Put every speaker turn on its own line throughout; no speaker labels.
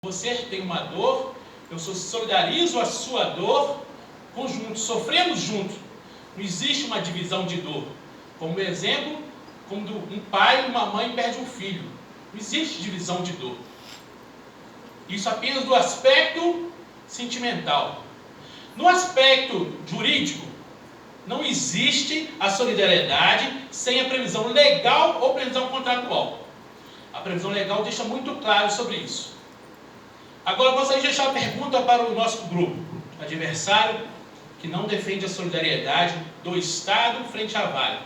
Você tem uma dor, eu solidarizo a sua dor, conjunto, sofremos junto. Não existe uma divisão de dor. Como exemplo, quando um pai e uma mãe perdem um filho. Não existe divisão de dor. Isso apenas do aspecto sentimental. No aspecto jurídico, não existe a solidariedade sem a previsão legal ou previsão contratual. A previsão legal deixa muito claro sobre isso. Agora, eu gostaria de deixar uma pergunta para o nosso grupo adversário, que não defende a solidariedade do Estado frente à Vale.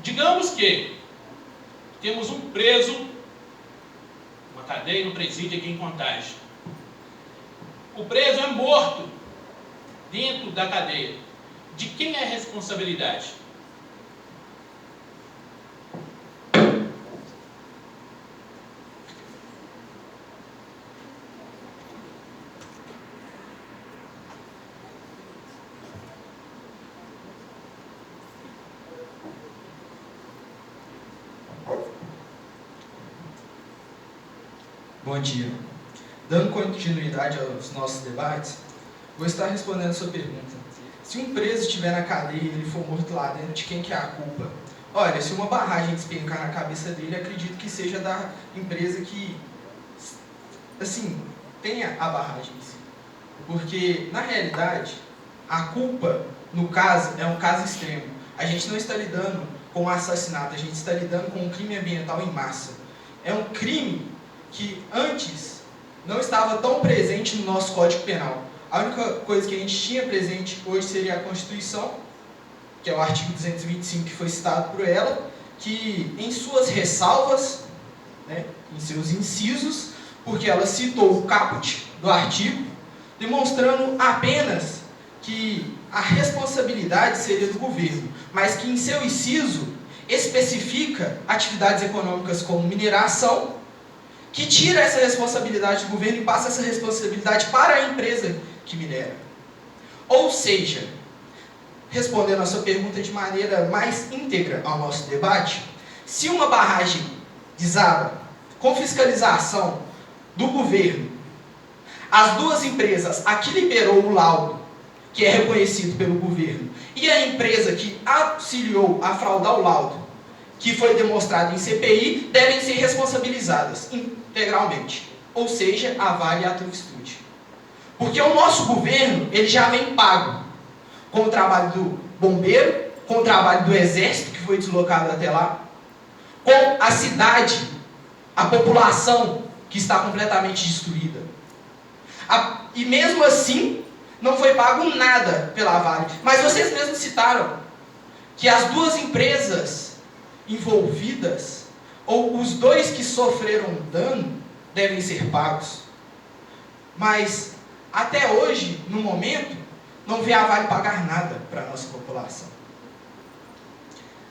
Digamos que temos um preso, uma cadeia no presídio aqui em Contagem. O preso é morto dentro da cadeia. De quem é a responsabilidade?
Bom dia. Dando continuidade aos nossos debates, vou estar respondendo a sua pergunta. Se um preso estiver na cadeia e ele for morto lá dentro, de quem que é a culpa? Olha, se uma barragem despencar na cabeça dele, acredito que seja da empresa que, assim, tenha a barragem em si. Porque, na realidade, a culpa, no caso, é um caso extremo. A gente não está lidando com um assassinato, a gente está lidando com um crime ambiental em massa. É um crime que antes não estava tão presente no nosso Código Penal. A única coisa que a gente tinha presente hoje seria a Constituição, que é o artigo 225 que foi citado por ela, que em suas ressalvas, em seus incisos, porque ela citou o caput do artigo, demonstrando apenas que a responsabilidade seria do governo, mas que em seu inciso especifica atividades econômicas como mineração, que tira essa responsabilidade do governo e passa essa responsabilidade para a empresa que minera. Ou seja, respondendo a sua pergunta de maneira mais íntegra ao nosso debate, se uma barragem desaba com fiscalização do governo, as duas empresas, a que liberou o laudo, que é reconhecido pelo governo, e a empresa que auxiliou a fraudar o laudo, que foi demonstrado em CPI, devem ser responsabilizadas integralmente. Ou seja, a Vale e a Truxtud. Porque o nosso governo, ele já vem pago com o trabalho do bombeiro, com o trabalho do exército, que foi deslocado até lá, com a cidade, a população que está completamente destruída. E mesmo assim, não foi pago nada pela Vale. Mas vocês mesmos citaram que as duas empresas envolvidas, ou os dois que sofreram dano, devem ser pagos. Mas, até hoje, no momento, não vê a Vale pagar nada para a nossa população.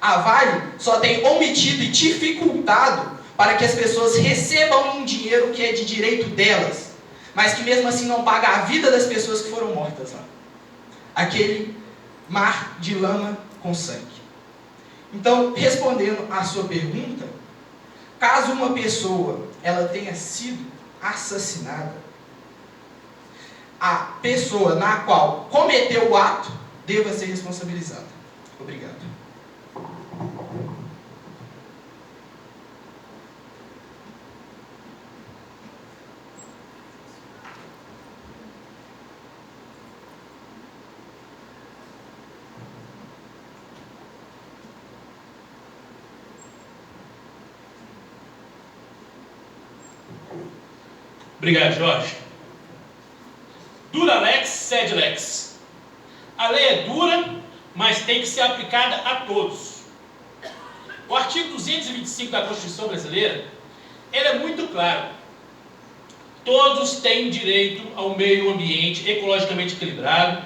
A Vale só tem omitido e dificultado para que as pessoas recebam um dinheiro que é de direito delas, mas que mesmo assim não paga a vida das pessoas que foram mortas lá. Aquele mar de lama com sangue. Então, respondendo à sua pergunta, caso uma pessoa ela tenha sido assassinada, a pessoa na qual cometeu o ato deva ser responsabilizada. Obrigado.
Obrigado, Jorge. Dura lex, sed lex. A lei é dura, mas tem que ser aplicada a todos. O artigo 225 da Constituição Brasileira, ele é muito claro. Todos têm direito ao meio ambiente ecologicamente equilibrado,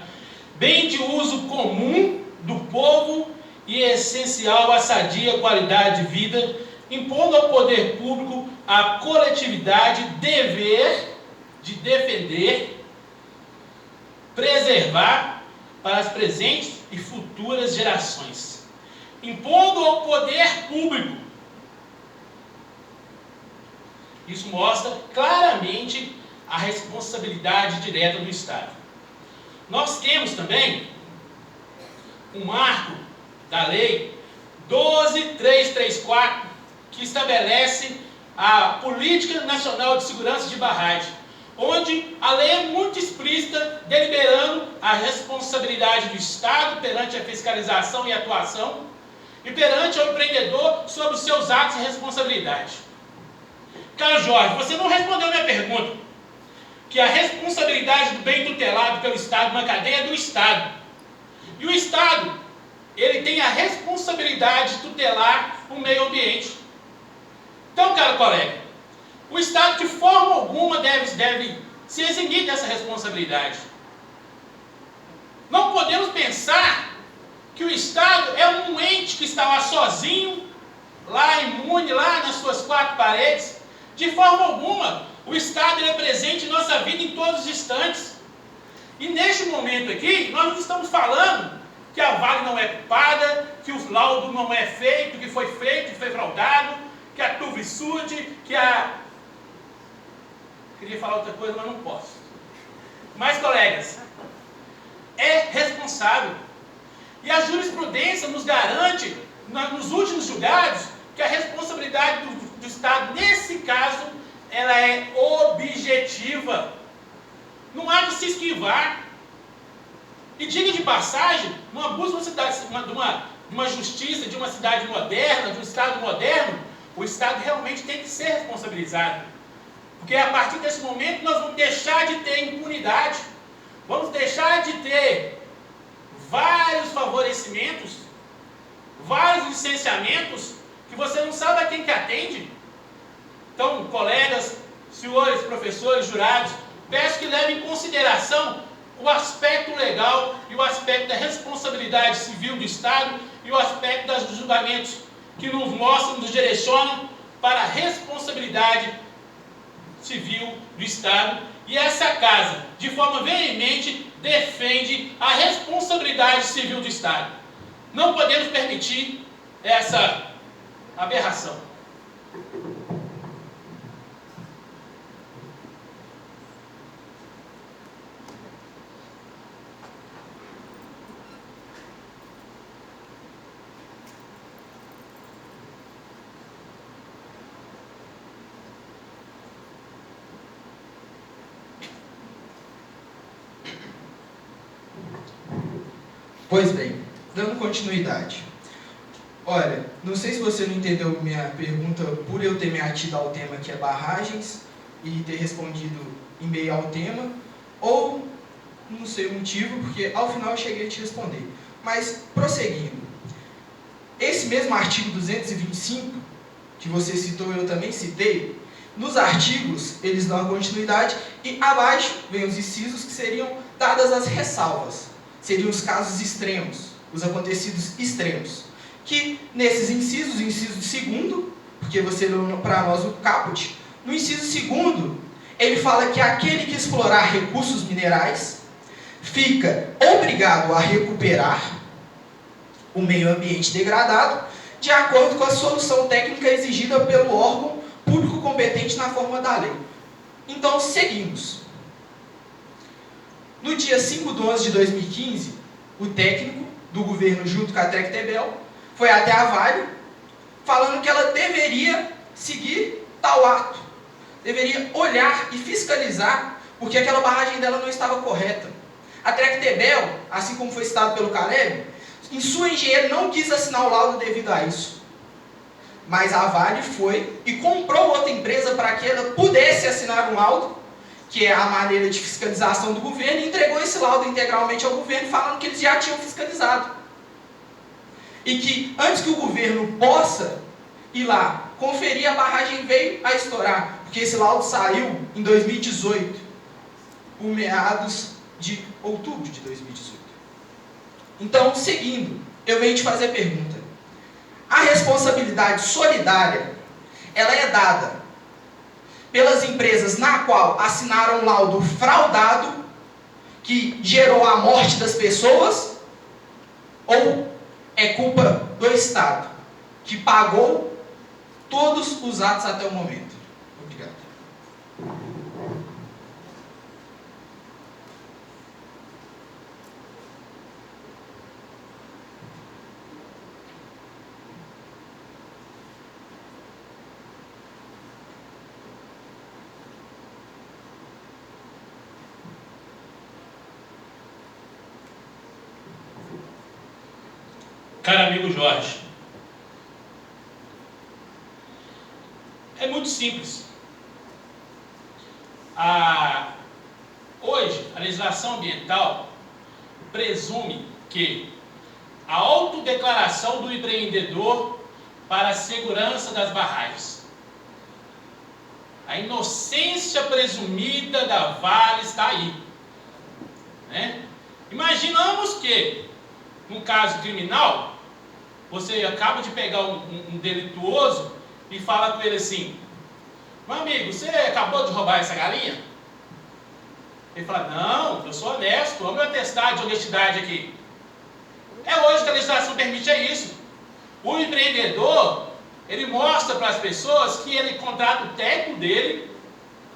bem de uso comum do povo e essencial à sadia qualidade de vida, impondo ao poder público a coletividade dever de defender, preservar para as presentes e futuras gerações. Impondo ao poder público Isso mostra claramente a responsabilidade direta do Estado. Nós temos também um marco da Lei 12.334, que estabelece a Política Nacional de Segurança de Barragem, onde a lei é muito explícita, deliberando a responsabilidade do Estado perante a fiscalização e atuação e perante o empreendedor sobre os seus atos e responsabilidade. Carlos Jorge, você não respondeu a minha pergunta, que a responsabilidade do bem tutelado pelo Estado na cadeia é do Estado. E o Estado, ele tem a responsabilidade de tutelar o meio ambiente. Então, caro colega, o Estado de forma alguma deve se eximir dessa responsabilidade. Não podemos pensar que o Estado é um ente que está lá sozinho, lá imune, lá nas suas quatro paredes. De forma alguma, o Estado ele é presente em nossa vida em todos os instantes. E neste momento aqui, nós não estamos falando que a Vale não é culpada, que o laudo não é feito, que foi fraudado, que a Tuvsud, que a... Queria falar outra coisa, mas não posso. Mas, colegas, é responsável. E a jurisprudência nos garante, nos últimos julgados, que a responsabilidade do Estado, nesse caso, ela é objetiva. Não há de se esquivar. E diga de passagem, numa busca de uma justiça, de uma cidade moderna, de um Estado moderno, o Estado realmente tem que ser responsabilizado. Porque a partir desse momento nós vamos deixar de ter impunidade, vamos deixar de ter vários favorecimentos, vários licenciamentos, que você não sabe a quem que atende. Então, colegas, senhores, professores, jurados, peço que levem em consideração o aspecto legal e o aspecto da responsabilidade civil do Estado e o aspecto dos julgamentos que nos mostram, nos direcionam para a responsabilidade civil do Estado. E essa casa, de forma veemente, defende a responsabilidade civil do Estado. Não podemos permitir essa aberração.
Pois bem, dando continuidade. Olha, não sei se você não entendeu minha pergunta por eu ter me atido ao tema que é barragens e ter respondido em meio ao tema, ou não sei o motivo, porque ao final eu cheguei a te responder. Mas, prosseguindo, esse mesmo artigo 225, que você citou e eu também citei, nos artigos eles dão a continuidade e abaixo vem os incisos que seriam dadas as ressalvas. Seriam os casos extremos, os acontecidos extremos. Que nesses incisos, o inciso segundo, porque você leu para nós o caput, no inciso segundo, ele fala que aquele que explorar recursos minerais fica obrigado a recuperar o meio ambiente degradado de acordo com a solução técnica exigida pelo órgão público competente na forma da lei. Então, seguimos. No dia 5/11/2015, o técnico do governo, junto com a Tractebel, foi até a Vale, falando que ela deveria seguir tal ato, deveria olhar e fiscalizar, porque aquela barragem dela não estava correta. A Tractebel, assim como foi citado pelo Caleb, em sua engenheira não quis assinar o laudo devido a isso. Mas a Vale foi e comprou outra empresa para que ela pudesse assinar um laudo, que é a maneira de fiscalização do governo, e entregou esse laudo integralmente ao governo, falando que eles já tinham fiscalizado. E que antes que o governo possa ir lá conferir, a barragem veio a estourar, porque esse laudo saiu em 2018, por meados de outubro de 2018. Então, seguindo, eu venho te fazer a pergunta. A responsabilidade solidária, ela é dada pelas empresas na qual assinaram um laudo fraudado, que gerou a morte das pessoas, ou é culpa do Estado, que pagou todos os atos até o momento? Obrigado.
Caro amigo Jorge, é muito simples. Hoje, a legislação ambiental presume que a autodeclaração do empreendedor para a segurança das barragens, a inocência presumida da Vale está aí, né? Imaginamos que, num caso criminal, você acaba de pegar um delituoso e fala com ele assim: meu amigo, você acabou de roubar essa galinha? Ele fala: não, eu sou honesto, olha o meu atestado de honestidade aqui. É hoje que a legislação permite isso. O empreendedor, ele mostra para as pessoas que ele contrata o técnico dele,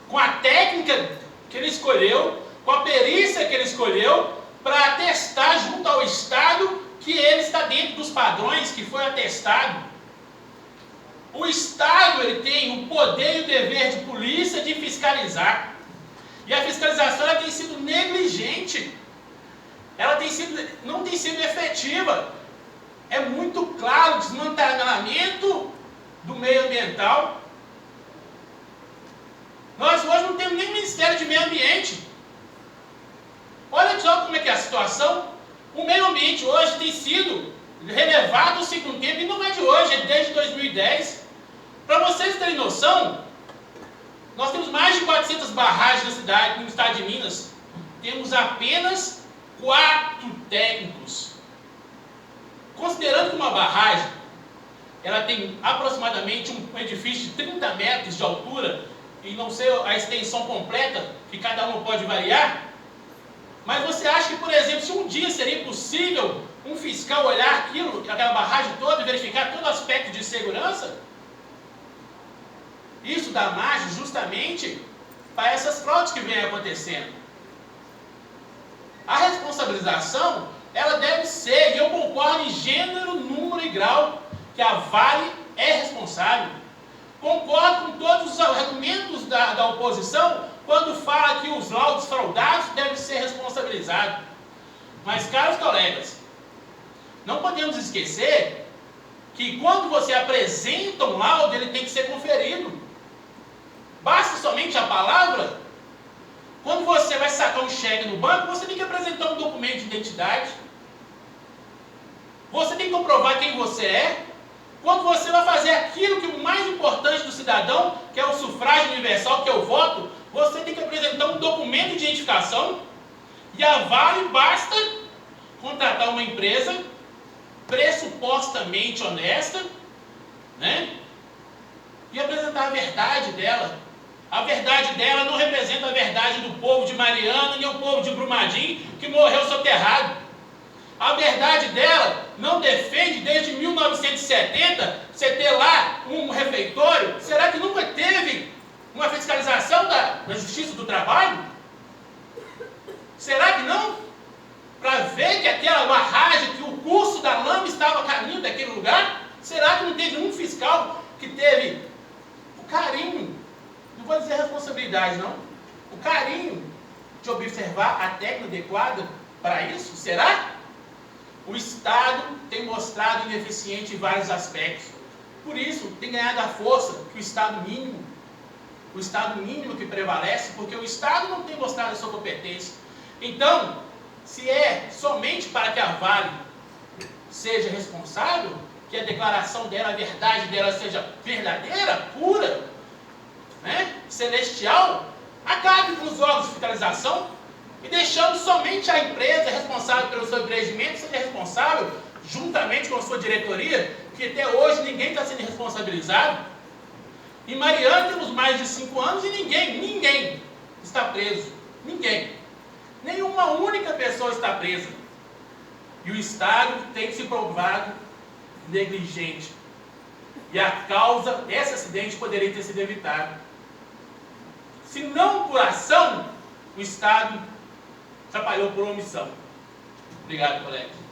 com a técnica que ele escolheu, com a perícia que ele escolheu, para atestar junto ao Estado que ele está dentro dos padrões que foi atestado. O Estado, ele tem o poder e o dever de polícia de fiscalizar. E a fiscalização, ela tem sido negligente. Ela não tem sido efetiva. É muito claro o desmantelamento do meio ambiental. Nós hoje não temos nem Ministério de Meio Ambiente. Olha só como é que é a situação. O meio ambiente hoje tem sido relevado no segundo tempo, e não é de hoje, é desde 2010. Para vocês terem noção, nós temos mais de 400 barragens na cidade, no estado de Minas. Temos apenas 4 técnicos. Considerando que uma barragem, ela tem aproximadamente um edifício de 30 metros de altura, e não sei a extensão completa, que cada uma pode variar, mas você acha que, por exemplo, se um dia seria possível um fiscal olhar aquela barragem toda e verificar todo o aspecto de segurança? Isso dá margem justamente para essas fraudes que vêm acontecendo. A responsabilização, ela deve ser, e eu concordo em gênero, número e grau, que a Vale é responsável. Concordo com todos os argumentos da oposição, quando fala que os laudos fraudados devem ser responsabilizados. Mas, caros colegas, não podemos esquecer que quando você apresenta um laudo, ele tem que ser conferido. Basta somente a palavra? Quando você vai sacar um cheque no banco, você tem que apresentar um documento de identidade. Você tem que comprovar quem você é. Quando você vai fazer aquilo que é o mais importante do cidadão, que é o sufrágio universal, que é o voto, você tem que apresentar um documento de identificação. E a Vale basta contratar uma empresa pressupostamente honesta, né? E apresentar a verdade dela. A verdade dela não representa a verdade do povo de Mariana, nem o povo de Brumadinho, que morreu soterrado. A verdade dela não defende desde 1970 você ter lá um refeitório. Será que nunca teve uma fiscalização da Justiça do Trabalho? Será que não? Para ver que aquela barragem, que o curso da lama estava a caminho daquele lugar? Será que não teve um fiscal que teve o carinho, não vou dizer responsabilidade não, o carinho de observar a técnica adequada para isso? Será? O Estado tem mostrado ineficiente em vários aspectos. Por isso, tem ganhado a força que o Estado mínimo que prevalece, porque o Estado não tem mostrado a sua competência. Então, se é somente para que a Vale seja responsável, que a declaração dela, a verdade dela seja verdadeira, pura, né, celestial, acabe com os órgãos de fiscalização e deixando somente a empresa responsável pelo seu empreendimento seja responsável, juntamente com a sua diretoria, que até hoje ninguém está sendo responsabilizado. Em Mariana temos mais de 5 anos e ninguém está preso. Ninguém. Nenhuma única pessoa está presa. E o Estado tem se provado negligente. E a causa desse acidente poderia ter sido evitada. Se por ação, o Estado atrapalhou por omissão. Obrigado, colega.